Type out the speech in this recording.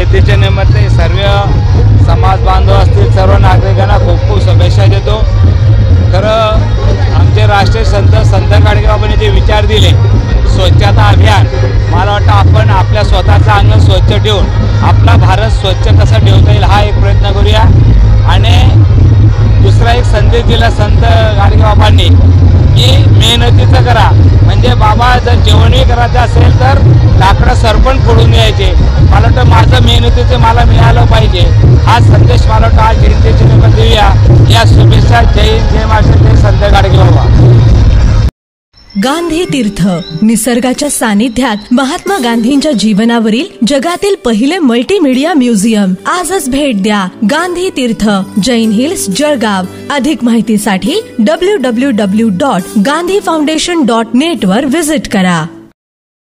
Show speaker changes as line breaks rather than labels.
जयंतीच्या निमित्त सर्व समाज बांधव असतील सर्व नागरिकांना खूप खूप शुभेच्छा देतो. खरं आमचे राष्ट्रीय संत गाडगेबाबांनी जे विचार दिले स्वच्छता अभियान, मला वाटतं आपण आपल्या स्वतःचं अंगण स्वच्छ ठेवून आपला भारत स्वच्छ कसा ठेवता येईल हा एक प्रयत्न करूया. आणि दुसरा एक संदेश दिला संत गाडगेबाबांनी की मेहनतीचं करा. म्हणजे बाबा जर जेवणही करायचं असेल तर लाकडं सरपण फोडून द्यायचे. मला वाटतं माझं मेहनतीचं मला मिळालं पाहिजे हा संदेश मला वाटतं आज जयंतीच्या निमित्त देऊया. या शुभेच्छा. जय हिंद, जय महाराष्ट्र, जय संत गाडगेबाबा.
गांधी तीर्थ, निसर्गाच्या सानिध्यात महात्मा गांधींच्या जीवनावरील जगातील पहिले मल्टीमीडिया म्युझियम. आजच भेट द्या. गांधी तीर्थ, जैन हिल्स, जळगाव. अधिक माहितीसाठी www.gandhifoundation.net वर व्हिजिट करा.